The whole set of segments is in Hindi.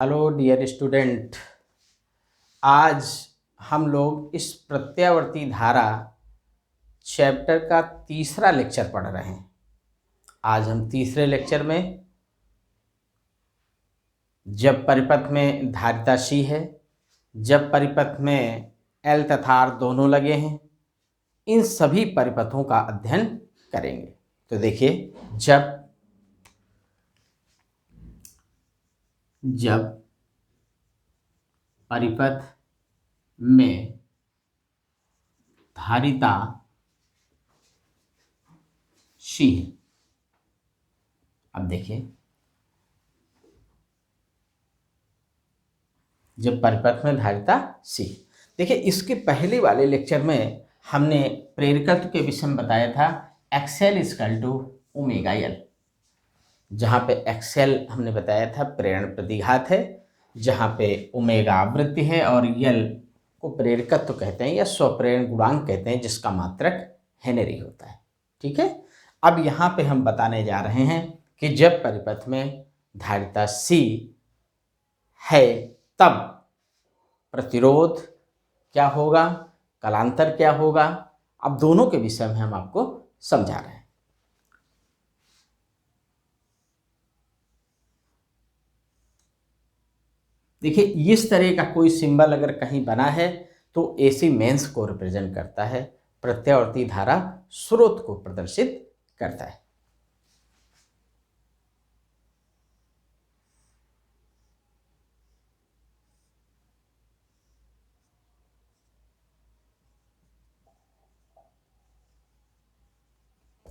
Hello dear student. आज हम लोग इस प्रत्यावर्ती धारा चैप्टर का तीसरा लेक्चर पढ़ रहे हैं। आज हम तीसरे लेक्चर में जब परिपथ में धारिता C है, जब परिपथ में L तथा R दोनों लगे हैं, इन सभी परिपथों का अध्ययन करेंगे। तो देखिए, जब परिपथ में धारिता C है। अब देखिए, जब परिपथ में धारिता C, देखिए इसके पहले वाले लेक्चर में हमने प्रेरकत्व के विषय में बताया था X L equal to omega L, जहाँ पे एक्सएल हमने बताया था प्रेरण प्रतिघात है, जहाँ पे ओमेगा आवृत्ति है और यल को प्रेरकत्व कहते हैं या स्वप्रेरण गुणांक कहते हैं, जिसका मात्रक हेनरी होता है। ठीक है, अब यहाँ पे हम बताने जा रहे हैं कि जब परिपथ में धारिता C है तब प्रतिरोध क्या होगा, कलांतर क्या होगा। अब दोनों के विषय में हम आपको समझा रहे हैं। देखिए, इस तरह का कोई सिंबल अगर कहीं बना है तो एसी मेंस को रिप्रेजेंट करता है, प्रत्यावर्ती धारा स्रोत को प्रदर्शित करता है।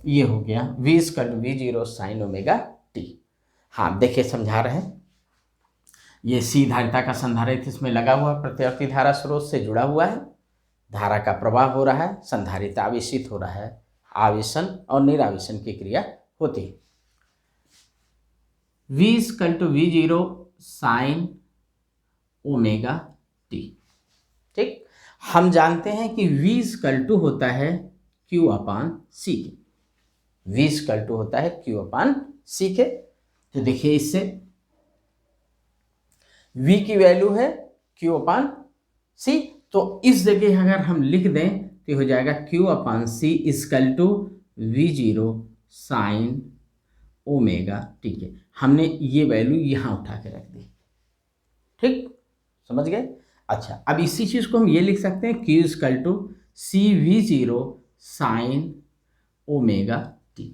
ये हो गया V equal to V0 sine omega T. हाँ देखिए, समझा रहे हैं। ये C धारिता का संधारित्र इसमें लगा हुआ, प्रत्यावर्ती धारा स्रोत से जुड़ा हुआ है, धारा का प्रवाह हो रहा है, संधारित्र आवेशित हो रहा है, आवेशन और निरावेशन की क्रिया होती है। V equal to V0 sine omega T. ठीक, हम जानते हैं कि V इक्वल टू होता है Q अपान C के। V इक्वल टू होता है Q अपान C के। तो देखिए, इससे V की वैल्यू है Q अपान C, तो इस जगह अगर हम लिख दें तो हो जाएगा Q upon C equal to V0 sine omega T के। हमने ये वैल्यू यहाँ उठा के रख दी। ठीक, समझ गए। अच्छा, अब इसी चीज़ को हम ये लिख सकते हैं Q equal to CV0 sine omega T,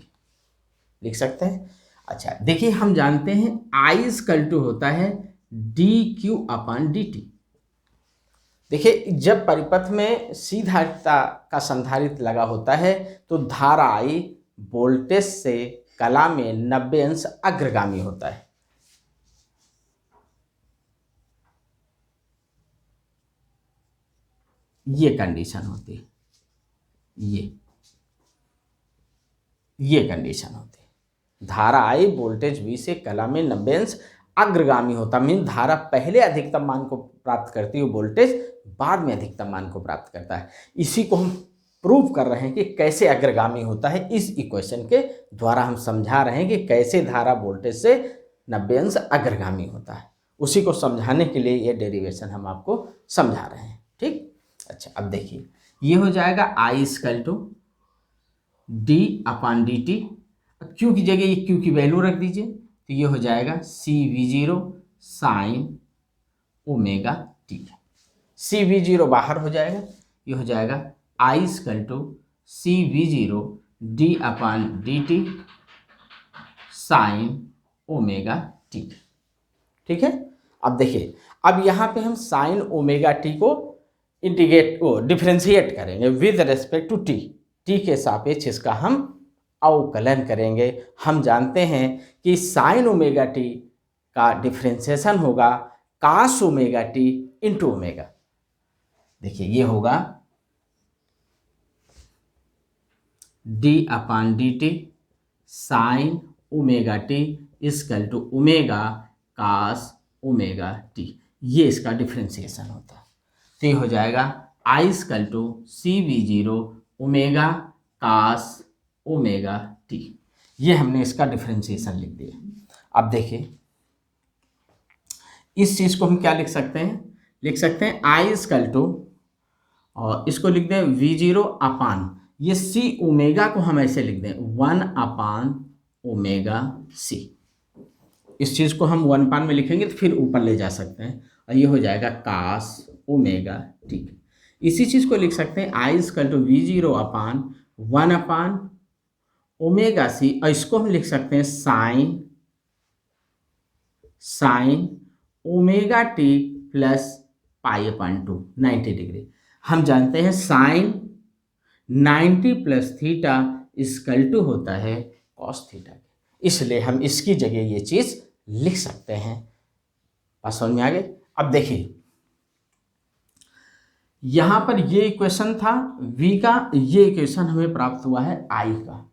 लिख सकते हैं। अच्छा देखिए, हम जानते हैं I इक्वल टू होता है DQ अपान DT। देखिए, जब परिपथ में C धारिता का संधारित्र लगा होता है तो धारा I वोल्टेज से कला में 90 अंश अग्रगामी होता है। ये कंडीशन होती है, ये कंडीशन होती है। धारा I वोल्टेज V से कला में 90 अंश अग्रगामी होता, मीन धारा पहले अधिकतम मान को प्राप्त करती है, वोल्टेज बाद में अधिकतम मान को प्राप्त करता है। इसी को हम प्रूव कर रहे हैं कि कैसे अग्रगामी होता है। इस इक्वेशन के द्वारा हम समझा रहे हैं कि कैसे धारा वोल्टेज से 90 अंश अग्रगामी होता है। उसी को समझाने के लिए ये डेरिवेशन हम आपको समझा रहे हैं। ठीक, अच्छा अब देखिए, ये हो जाएगा I equal to D upon D T. Q की जगह ये Q की वैल्यू रख दीजिए, तो ये हो जाएगा CV0 sine omega T. CV0 बाहर हो जाएगा, ये हो जाएगा I equal to CV0 D upon D T sine omega T. ठीक है, अब देखिए, अब यहाँ पे हम साइन ओमेगा टी को डिफरेंशिएट करेंगे with respect to T. T के सापेक्ष इसका हम अवकलन करेंगे। हम जानते हैं कि साइन ओमेगा टी का डिफरेंशिएशन होगा cos omega T into omega. देखिए, ये होगा D upon D T sine omega T equal to omega cos omega T. ये इसका डिफरेंशिएशन होता है। तो ये हो जाएगा I equal to CV0 omega cos omega T. ये हमने इसका डिफरेंशिएशन लिख दिया। अब देखिए, इस चीज़ को हम क्या लिख सकते हैं, लिख सकते हैं आई इजकल टू, और इसको लिख दें वी जीरो अपान, ये सी ओमेगा को हम ऐसे लिख दें 1 ओमेगा सी। इस चीज़ को हम 1 में लिखेंगे तो फिर ऊपर ले जा सकते हैं और ये हो जाएगा कास ओमेगा टी। इसी चीज़ को लिख सकते हैं I equal to V zero upon 1 omega C, और इसको हम लिख सकते हैं sine omega T plus pi upon 2 90 degree. हम जानते हैं sine 90 plus theta equal to होता है कॉस थीटा, इसलिए हम इसकी जगह ये चीज़ लिख सकते हैं। बात समझ में आ गई। अब देखिए यहां पर ये इक्वेशन था v का, ये इक्वेशन हमें प्राप्त हुआ है i का,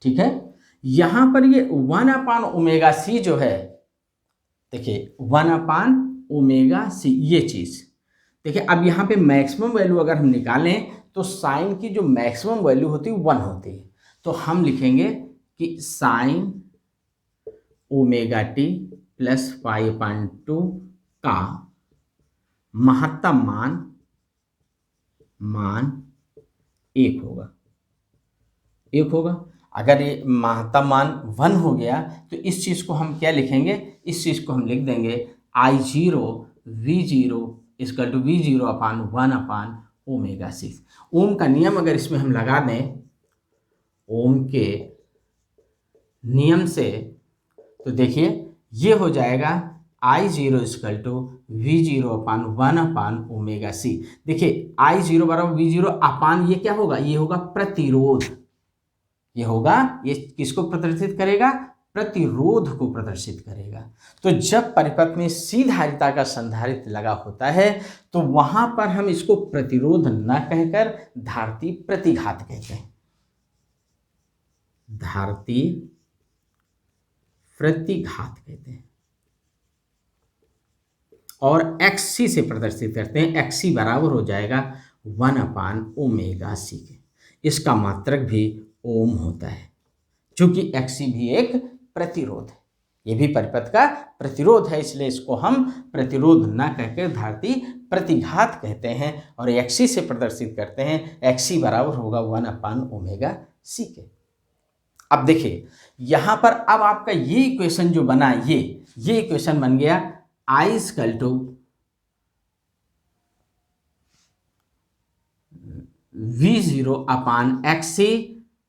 ठीक है। यहां पर ये 1/ओमेगा c जो है, देखिए 1/ओमेगा c ये चीज, देखिए अब यहां पे मैक्सिमम वैल्यू अगर हम निकालें तो साइन की जो मैक्सिमम वैल्यू होती है 1 होती है, तो हम लिखेंगे कि साइन ओमेगा टी प्लस 5/2 का महत्तम मान 1 होगा। अगर ये महत्तम मान 1 हो गया तो इस चीज़ को हम क्या लिखेंगे, इस चीज़ को हम लिख देंगे I zero V zero equal to V zero upon 1/ओमेगा 6। ओम का नियम अगर इसमें हम लगा दें, ओम के नियम से, तो देखिए ये हो जाएगा I zero equal to V zero upon 1/ओमेगा 6। देखिए आई जीरो बराबर वी जीरो अपान, ये क्या होगा, ये होगा प्रतिरोध, ये होगा, ये किसको प्रदर्शित करेगा, प्रतिरोध को प्रदर्शित करेगा। तो जब परिपथ में सीधारिता का संधारित्र लगा होता है तो वहां पर हम इसको प्रतिरोध न कहकर धारती प्रतिघात कहते हैं, धारती प्रतिघात कहते हैं, और XC से प्रदर्शित करते हैं। XC बराबर हो जाएगा 1/ओमेगा c के। इसका मात्रक भी ओम होता है, क्योंकि XC भी एक प्रतिरोध है, ये भी परिपथ का प्रतिरोध है, इसलिए इसको हम प्रतिरोध न कहकर धारती प्रतिघात कहते हैं और XC से प्रदर्शित करते हैं। XC बराबर होगा 1/ओमेगा c के। अब देखिए यहां पर अब आपका ये इक्वेशन जो बना, ये इक्वेशन बन गया I equal to V zero upon XC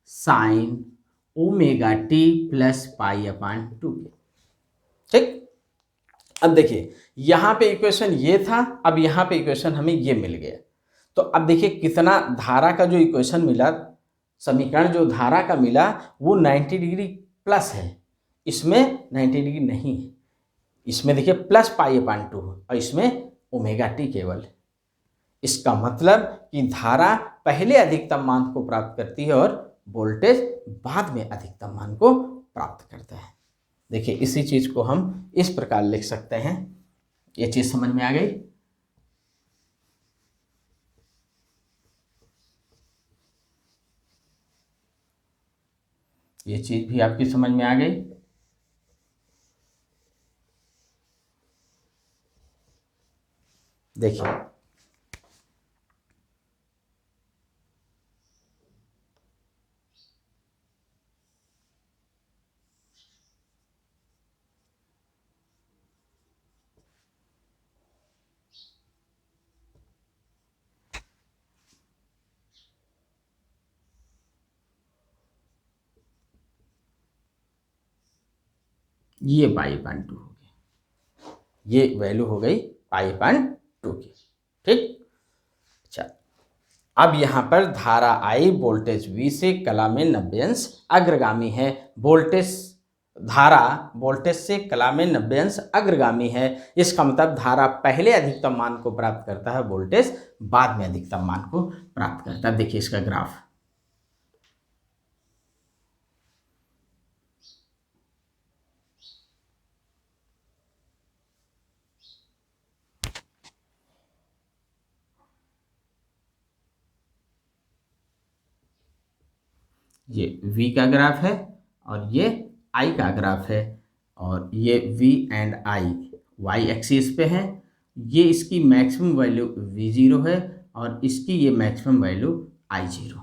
sine omega T plus pi upon 2 के, ठीक। अब देखिए यहां पे इक्वेशन ये था, अब यहां पे इक्वेशन हमें ये मिल गया। तो अब देखिए कितना धारा का जो इक्वेशन मिला, समीकरण जो धारा का मिला वो 90 डिग्री प्लस है, इसमें 90 डिग्री नहीं है, इसमें देखिए प्लस पाई अपान 2 और इसमें ओमेगा टी केवल है। इसका मतलब कि धारा पहले अधिकतम मान को प्राप्त करती है और वोल्टेज बाद में अधिकतम मान को प्राप्त करता है। देखिए इसी चीज को हम इस प्रकार लिख सकते हैं। ये चीज समझ में आ गई। ये चीज भी आपकी समझ में आ गई। देखिए ये पाई अपान 2 हो गया, ये वैल्यू हो गई पाई अपान 2 की, ठीक। अच्छा अब यहाँ पर धारा I वोल्टेज V से कला में 90 अंश अग्रगामी है। धारा वोल्टेज से कला में 90 अंश अग्रगामी है। इसका मतलब धारा पहले अधिकतम मान को प्राप्त करता है, वोल्टेज बाद में अधिकतम मान को प्राप्त करता है। देखिए इसका ग्राफ, ये V का ग्राफ है और ये I का ग्राफ है, और ये V and I Y axis पे है, ये इसकी मैक्सिमम वैल्यू V0 है और इसकी ये मैक्सिमम वैल्यू I0।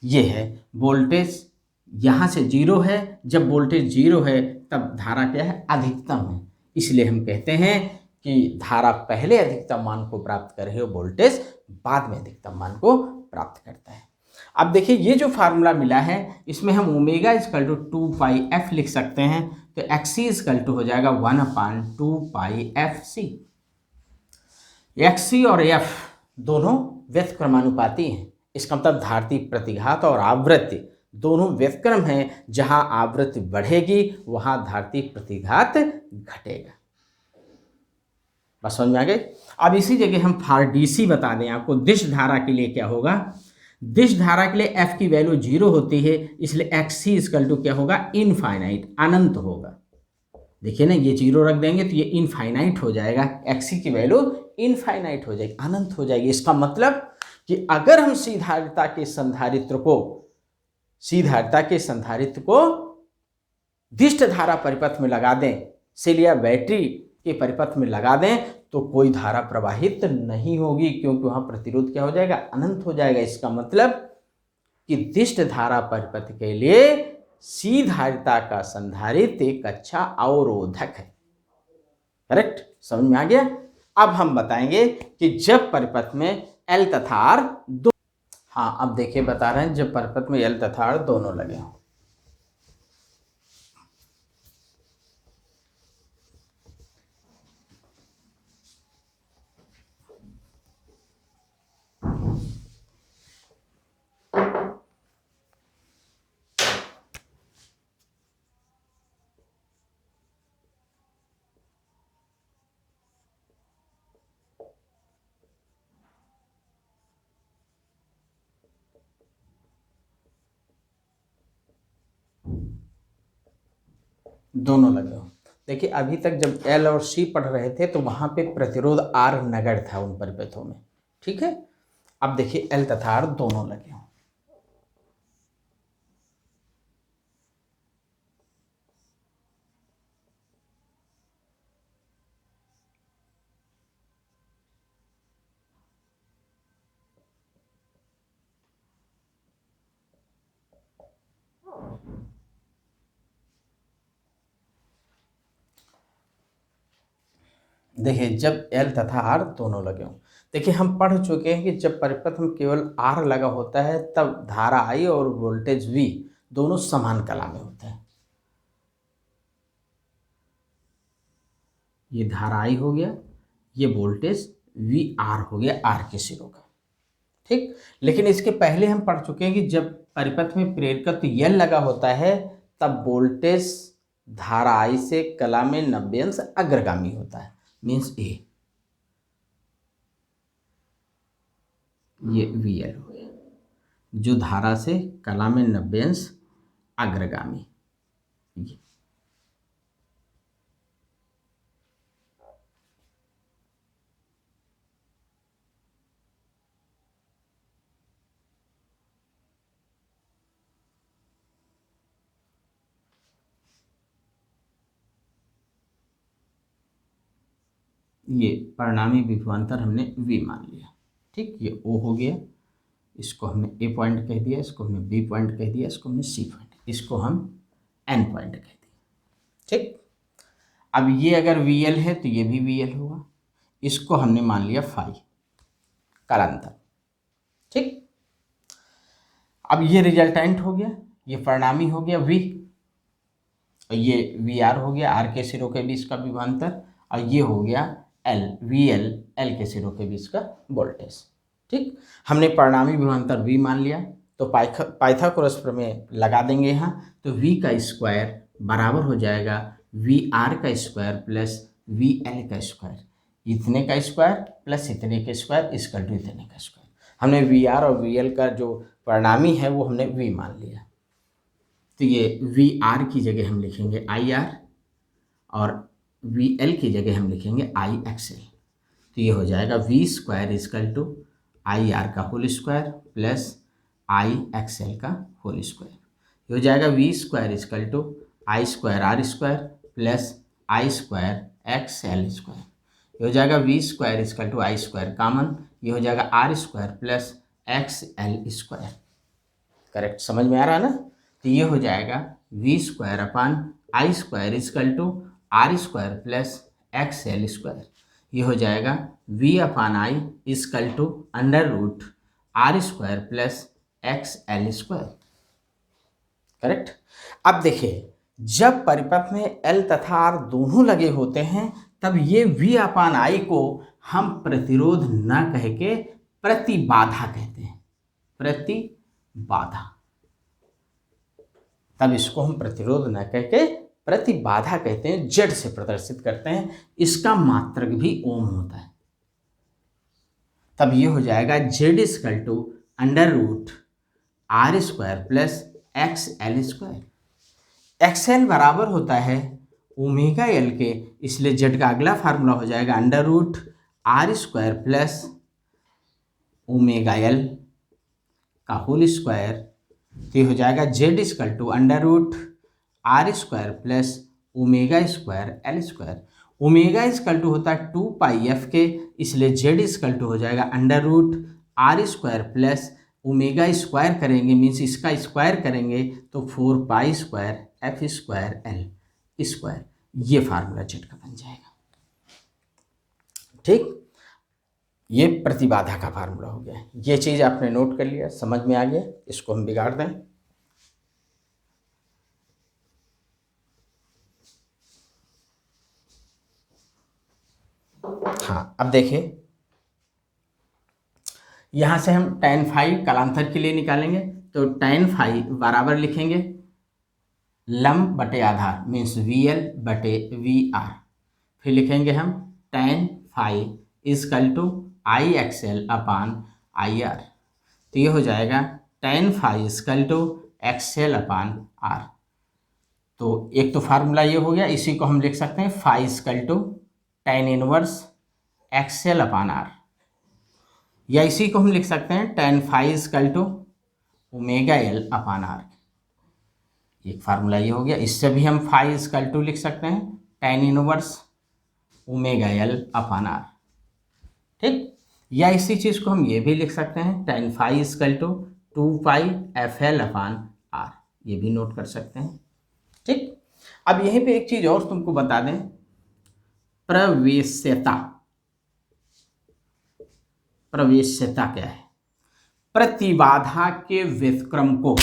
ये है वोल्टेज, यहाँ से जीरो है, जब वोल्टेज जीरो है तब धारा क्या है, अधिकतम है। इसलिए हम कहते हैं कि धारा पहले अधिकतम मान को प्राप्त कर रही है, वोल्टेज बाद में अधिकतम मान को प्राप्त करता है। अब देखिए ये जो फार्मूला मिला है इसमें हम ओमेगा इक्वल टू 2πf लिख सकते हैं, तो XC इक्वल टू हो जाएगा 1/2πfc। XC और F दोनों व्युत्क्रमानुपाती हैं, इसका मतलब धारती प्रतिघात और आवृत्ति दोनों व्युत्क्रम हैं, जहां आवृत्ति बढ़ेगी वहां धारती प्रतिघात घटेगा। बस समझ में आ गए। अब इसी जगह हम फॉर DC बता दें आपको, दिश धारा के लिए क्या होगा, दिश धारा के लिए F की वैल्यू 0 होती है, इसलिए XC इक्वल टू क्या होगा, इनफाइनाइट, अनंत होगा। देखिए ना, ये 0 रख देंगे तो ये इनफाइनाइट हो जाएगा, XC की वैल्यू इनफाइनाइट हो जाएगी, अनंत हो जाएगी। इसका मतलब कि अगर हम सीधारिता के संधारित्र को दिष्ट धारा परिपथ में लगा दें, सेल या बैटरी के परिपथ में लगा दें, तो कोई धारा प्रवाहित नहीं होगी, क्योंकि वहां प्रतिरोध क्या हो जाएगा, अनंत हो जाएगा। इसका मतलब कि दिष्ट धारा परिपथ के लिए सीधारिता का संधारित्र एक अच्छा अवरोधक है। करेक्ट, समझ में आ गया। अब हम बताएंगे कि जब परिपथ में L तथा R दो, हाँ अब देखिए बता रहे हैं, जब परिपथ में L तथा R दोनों लगे हों, दोनों लगे हों। देखिए अभी तक जब L और C पढ़ रहे थे तो वहां पे प्रतिरोध R नगण्य था उन परिपथों में, ठीक है। अब देखिए L तथा R दोनों लगे हों, देखिए जब L तथा R दोनों लगे हों, देखिए हम पढ़ चुके हैं कि जब परिपथ में केवल R लगा होता है तब धारा I और वोल्टेज V दोनों समान कला में होते हैं। ये धारा I हो गया, ये वोल्टेज VR हो गया R के सिरों का, ठीक। लेकिन इसके पहले हम पढ़ चुके हैं कि जब परिपथ में प्रेरकत्व L लगा होता है तब वोल्टेज धारा I से कला में 90 अंश अग्रगामी होता है, मीन्स A। ये VL हो गया, जो धारा से कला में 90 अंश अग्रगामी। ये परिणामी विभवांतर हमने V मान लिया, ठीक। ये O हो गया, इसको हमने A पॉइंट कह दिया, इसको हमने B पॉइंट कह दिया, इसको हमने C पॉइंट, इसको हम N पॉइंट कह दिया, ठीक। अब ये अगर VL है तो ये भी VL होगा, इसको हमने मान लिया फाई कालांतर, ठीक। अब ये रिजल्टेंट हो गया, ये परिणामी हो गया V, और ये VR हो गया R के सिरों के बीच का विभवांतर, और ये हो गया L VL L के सिरों के बीच का वोल्टेज, ठीक। हमने परिणामी विभवांतर V मान लिया, तो पाइथागोरस प्रमेय लगा देंगे यहाँ, तो V का स्क्वायर बराबर हो जाएगा VR का स्क्वायर प्लस VL का स्क्वायर, इतने का स्क्वायर प्लस इतने के स्क्वायर इक्वल टू इतने का स्क्वायर। हमने VR और VL का जो परिणामी है वो हमने V मान लिया, तो ये VR की जगह हम लिखेंगे IR और VL की जगह हम लिखेंगे IXL, तो ये हो जाएगा V square equal to IR का होल स्क्वायर प्लस IXL का होल स्क्वायर, ये हो जाएगा V square equal to I square R square plus I square X L square, ये हो जाएगा V square equal to I square, common ये हो जाएगा R square plus X L square. Correct, समझ में आ रहा है ना। तो ये हो जाएगा V square upon I square equal to R square plus X L square, ये हो जाएगा V upon I equal to under root R square plus X L square. Correct. अब देखिए, जब परिपथ में एल तथा आर दोनों लगे होते हैं तब ये वी अपान आई को हम प्रतिरोध न कह के प्रतिबाधा कहते हैं, प्रतिबाधा। तब इसको हम प्रतिरोध न कह के प्रतिबाधा कहते हैं, जेड से प्रदर्शित करते हैं, इसका मात्रक भी ओम होता है। तब ये हो जाएगा Z equal to under root R square plus X L square. X L बराबर होता है ओमेगा एल के, इसलिए जेड का अगला फार्मूला हो जाएगा under root R square plus omega L का होल स्क्वायर। तो ये हो जाएगा Z equal to under root R square plus omega square L square. Omega equal to होता है 2 पाई एफ के, इसलिए जेड इजकल टू हो जाएगा under root R square plus omega square करेंगे मीन्स इसका स्क्वायर करेंगे तो 4 pi square F square L square, ये फार्मूला जेड का बन जाएगा। ठीक, ये प्रतिबाधा का फार्मूला हो गया। ये चीज़ आपने नोट कर लिया, समझ में आ गया। इसको हम बिगाड़ दें। हाँ, अब देखिए, यहाँ से हम tan फाई कालांतर के लिए निकालेंगे तो tan फाई बराबर लिखेंगे लंब बटे आधार मीन्स वी एल बटे वी आर, फिर लिखेंगे हम tan phi equal to I X L upon I R. तो ये हो जाएगा tan phi equal to X L upon R. तो एक तो फार्मूला ये हो गया, इसी को हम लिख सकते हैं phi equal to tan inverse X L upon R, या इसी को हम लिख सकते हैं tan phi equal to omega L upon R. एक फार्मूला ये हो गया, इससे भी हम फाई इजकल टू लिख सकते हैं tan inverse omega L upon R. ठीक, या इसी चीज़ को हम ये भी लिख सकते हैं tan phi equal to 2 pi F L upon R, ये भी नोट कर सकते हैं। ठीक, अब यहीं पे एक चीज़ और तुमको बता दें, प्रवेश्यता। प्रवेश्यता क्या है? प्रतिबाधा के व्युत्क्रम को,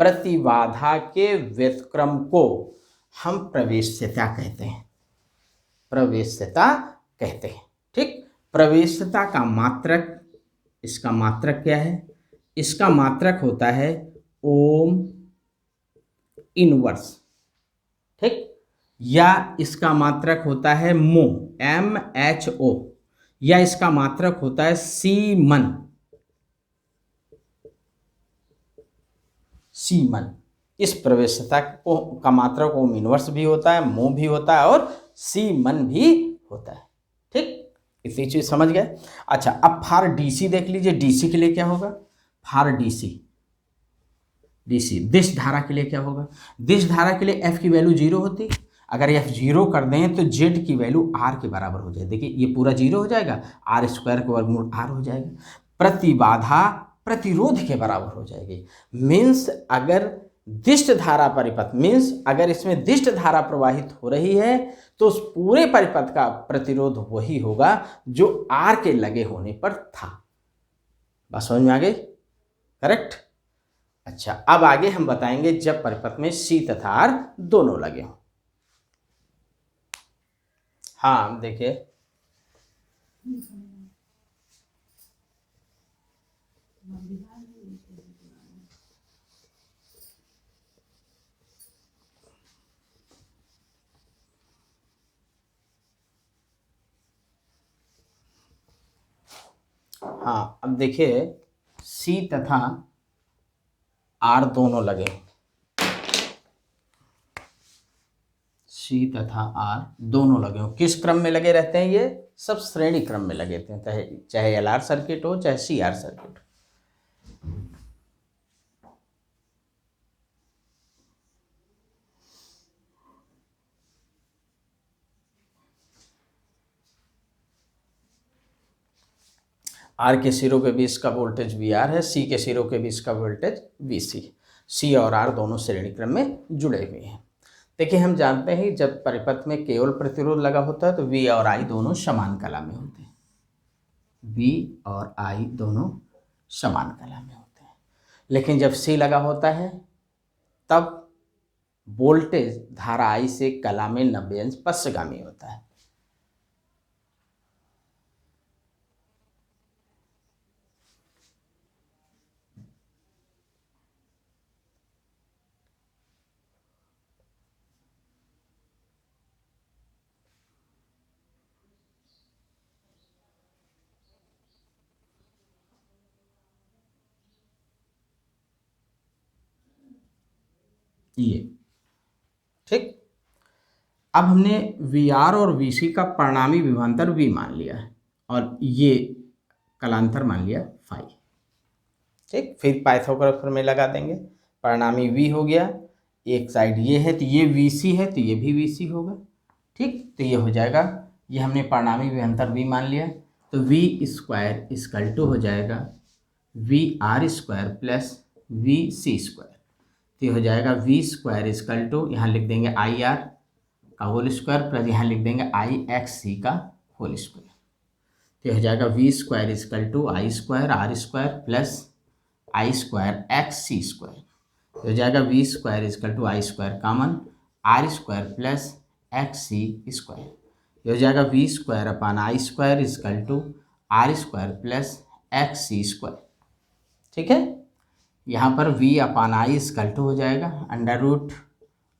प्रतिबाधा के व्युत्क्रम को हम प्रवेश्यता कहते हैं, प्रवेश्यता कहते हैं। ठीक, प्रवेश्यता का मात्रक, इसका मात्रक क्या है? इसका मात्रक होता है ओम इनवर्स। ठीक, या इसका मात्रक होता है मो MHO, या इसका मात्रक होता है सीमन, सीमन। इस प्रवेश्यता को का मात्रक ओम इनवर्स भी होता है, मो भी होता है और सीमन भी होता है। ठीक, इतनी चीज समझ गए। अच्छा, अब फार डीसी देख लीजिए, डीसी के लिए क्या होगा? फार डीसी, डीसी दिश धारा के लिए क्या होगा? दिश धारा के लिए एफ की वैल्यू 0 होती, अगर एफ 0 कर दें तो जेड की वैल्यू आर के बराबर हो जाए। देखिए ये पूरा 0 हो जाएगा, आर स्क्वायर का वर्गमूल आर हो जाएगा, प्रतिबाधा प्रतिरोध के बराबर हो जाएगी। मीन्स अगर दिष्ट धारा परिपथ, मीन्स अगर इसमें दिष्ट धारा प्रवाहित हो रही है तो उस पूरे परिपथ का प्रतिरोध वही होगा जो आर के लगे होने पर था। बात समझ में आ गई? करेक्ट। अच्छा, अब आगे हम बताएंगे जब परिपथ में सी तथा आर दोनों लगे हों। हाँ देखिए, हाँ अब देखिए, सी तथा आर दोनों लगे, सी तथा आर दोनों लगे हो। किस क्रम में लगे रहते हैं? ये सब श्रेणी क्रम में लगे रहते हैं, चाहे एल आर सर्किट हो चाहे सी आर सर्किट हो। आर के सिरों के बीच का वोल्टेज वी आर है, सी के सिरों के बीच का वोल्टेज वी सी है। सी और आर दोनों श्रेणी क्रम में जुड़े हुए हैं। देखिए हम जानते हैं जब परिपथ में केवल प्रतिरोध लगा होता है तो वी और आई दोनों समान कला में होते हैं। वी और आई दोनों समान कला में होते हैं। लेकिन जब सी लगा होता है तब वोल्टेज धारा आई से कला में 90 अंश पश्चगामी होता है। ये ठीक। अब हमने वी आर और वी सी का परिणामी विभवांतर वी मान लिया है और ये कलांतर मान लिया फाई। ठीक, फिर पाइथागोरस में लगा देंगे। परिणामी वी हो गया, एक साइड ये है तो ये वी सी है तो ये भी वी सी होगा। ठीक, तो ये हो जाएगा, ये हमने परिणामी विभवांतर वी मान लिया तो वी स्क्वायर इक्वल टू हो जाएगा V R square plus V C square. तो ये हो जाएगा वी स्क्वायर इक्वल टू, यहाँ लिख देंगे आई आर का होल स्क्वायर प्लस यहाँ लिख देंगे आई एक्स सी का होल स्क्वायर। तो ये हो जाएगा V square equal to I square R square plus I square X C square. तो हो जाएगा V square equal to I square common R square plus X C square. ये हो जाएगा V square upon I square equal to R square plus X C square. ठीक है, यहाँ पर v upon I equal to हो जाएगा under root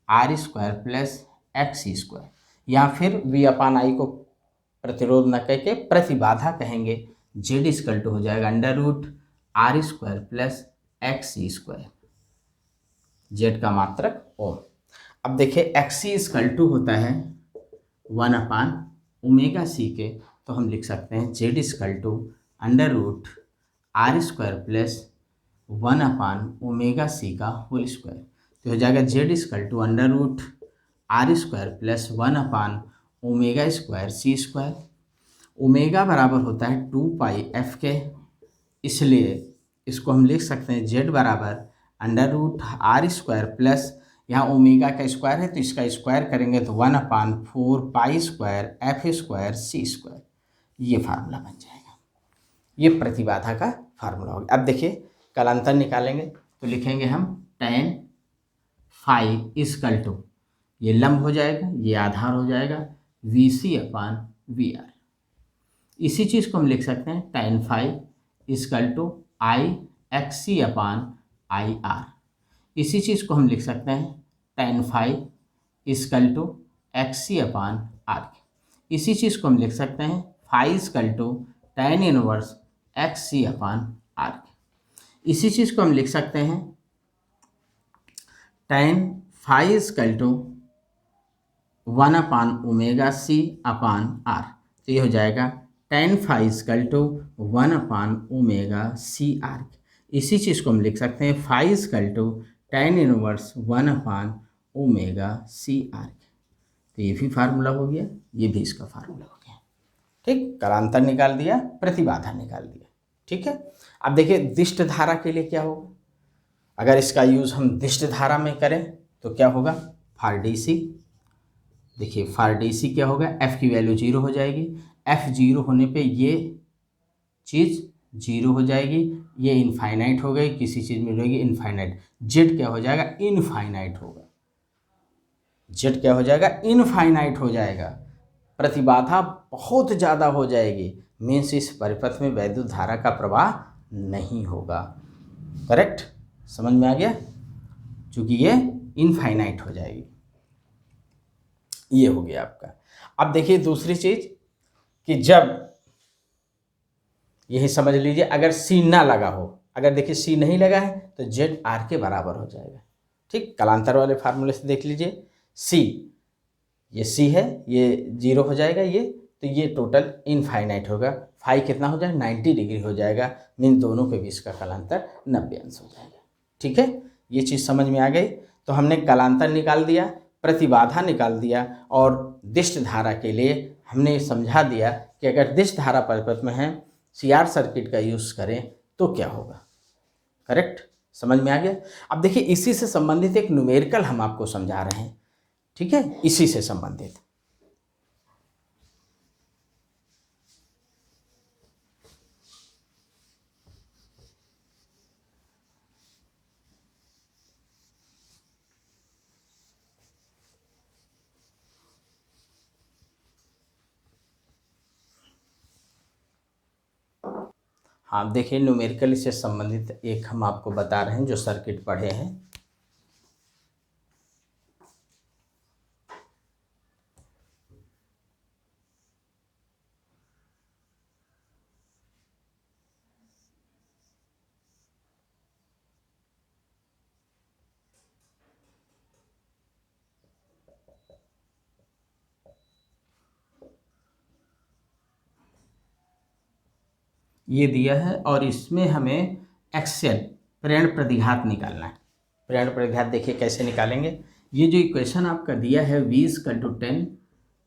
R square plus X C square. या फिर v अपान आई को प्रतिरोध न कह के प्रतिबाधा कहेंगे, z इक्वल टू हो जाएगा under root R square plus X C square, Z का मात्रक ओम। अब देखिए एक्स सी इक्वल टू होता है 1 अपान ओमेगा सी के, तो हम लिख सकते हैं Z equal to under root R square plus 1 upon omega C का होल स्क्वायर। तो हो जाएगा Z equal to under root R square plus 1 upon omega square C square. Omega बराबर होता है 2 पाई एफ के, इसलिए इसको हम लिख सकते हैं जेड बराबर under root R square plus, यहाँ ओमेगा का स्क्वायर है तो इसका स्क्वायर करेंगे तो 1 upon 4 pi square F square C square. ये फार्मूला बन जाएगा, ये प्रतिबाधा का फार्मूला होगा। अब देखिए कलांतर निकालेंगे तो लिखेंगे हम tan फाई इक्वल टू, ये लंब हो जाएगा ये आधार हो जाएगा V C upon V R. इसी चीज़ को हम लिख सकते हैं tan phi equal to I X C upon I R. इसी चीज़ को हम लिख सकते हैं tan phi equal to X C upon R. इसी चीज़ को हम लिख सकते हैं phi equal to tan inverse X C upon R. इसी चीज़ को हम लिख सकते हैं tan phi equal to 1 upon omega C upon R. तो ये हो जाएगा tan phi equal to 1 upon omega C R. इसी चीज़ को हम लिख सकते हैं phi equal to tan inverse 1 upon omega C R. तो ये भी फार्मूला हो गया, ये भी इसका फार्मूला हो गया। ठीक, कलांतर निकाल दिया, प्रतिबाधा निकाल दिया। ठीक है, अब देखिए दिष्ट धारा के लिए क्या होगा। अगर इसका यूज़ हम दिष्ट धारा में करें तो क्या होगा, फार डी सी। देखिए फार डी सी क्या होगा, एफ की वैल्यू 0 हो जाएगी। एफ 0 होने पे ये चीज़ 0 हो जाएगी, ये इनफाइनाइट हो गई, किसी चीज़ में रहेगी इनफाइनाइट। जेड क्या हो जाएगा, इनफाइनाइट होगा। जेड क्या हो जाएगा, इनफाइनाइट हो जाएगा। प्रतिबाधा बहुत ज़्यादा हो जाएगी, मीन्स इस परिपथ में वैद्युत धारा का प्रवाह नहीं होगा। करेक्ट, समझ में आ गया, क्योंकि ये इनफाइनाइट हो जाएगी। ये हो गया आपका। अब देखिए दूसरी चीज़ कि जब यही समझ लीजिए अगर सी ना लगा हो, अगर देखिए सी नहीं लगा है तो जेड आर के बराबर हो जाएगा। ठीक, कलांतर वाले फार्मूले से देख लीजिए, सी, ये सी है, ये 0 हो जाएगा, ये तो ये टोटल इनफाइनाइट होगा। फाई कितना हो जाएगा, 90 डिग्री हो जाएगा, मीन दोनों के बीच का कलांतर 90 अंश हो जाएगा। ठीक है, ये चीज़ समझ में आ गई। तो हमने कलांतर निकाल दिया, प्रतिबाधा निकाल दिया, और दिष्ट धारा के लिए हमने समझा दिया कि अगर दिष्ट धारा परिपथ में है CR सर्किट का यूज़ करें तो क्या होगा। करेक्ट, समझ में आ गया। अब देखिए इसी से संबंधित एक न्यूमेरिकल हम आपको समझा रहे हैं, ठीक है, इसी से संबंधित। हाँ देखिए न्यूमेरिकल से संबंधित एक हम आपको बता रहे हैं जो सर्किट पढ़े हैं। ये दिया है और इसमें हमें एक्सेल प्रेरण प्रतिघात निकालना है। प्रेरण प्रतिघात देखिए कैसे निकालेंगे। ये जो इक्वेशन आपका दिया है v/10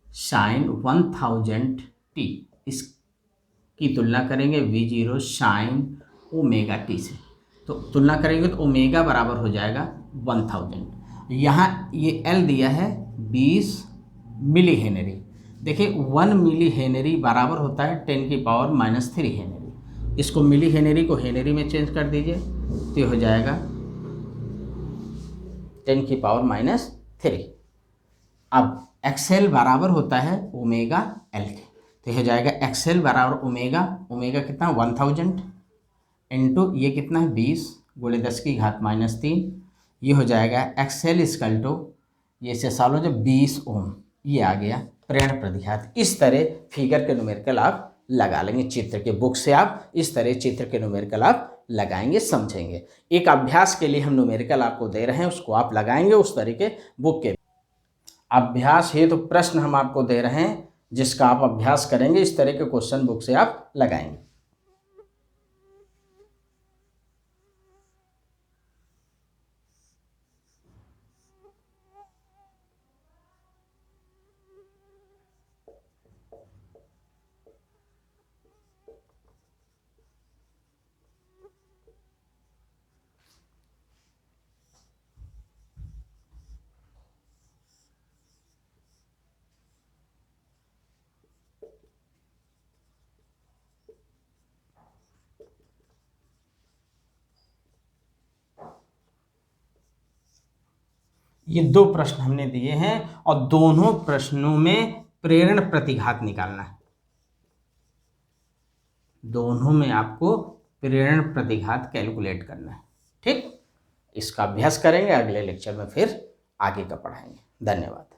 sin 1000 t, इसकी तुलना करेंगे v0 sin ओमेगा t से। तो तुलना करेंगे तो ओमेगा बराबर हो जाएगा 1000। यहाँ ये L दिया है 20 मिली हेनरी। देखिए 1 मिली हेनरी बराबर होता है 10⁻³ हेनरी। इसको मिली हेनरी को हेनरी में चेंज कर दीजिए तो ये हो जाएगा 10⁻³ अब एक्सएल बराबर होता है ओमेगा एल के, तो हो जाएगा एक्सएल बराबर ओमेगा, ओमेगा कितना 1000 इंटू ये कितना है 20 × 10⁻³ ये हो जाएगा एक्सएल इक्वल टू ये से सालों जब 20 ओम, ये आ गया प्रेरण प्रतिघात। इस तरह फिगर के न्यूमेरिकल आप लगा लेंगे, चित्र के बुक से आप इस तरह चित्र के न्यूमेरिकल आप लगाएंगे, समझेंगे। एक अभ्यास के लिए हम न्यूमेरिकल आपको दे रहे हैं, उसको आप लगाएंगे उस तरीके बुक के। अभ्यास है तो प्रश्न हम आपको दे रहे हैं जिसका आप अभ्यास करेंगे, इस तरह के क्वेश्चन बुक से आप लगाएंगे। ये 2 प्रश्न हमने दिए हैं और दोनों प्रश्नों में प्रेरण प्रतिघात निकालना है। दोनों में आपको प्रेरण प्रतिघात कैलकुलेट करना है, ठीक। इसका अभ्यास करेंगे, अगले लेक्चर में फिर आगे का पढ़ाएंगे। धन्यवाद।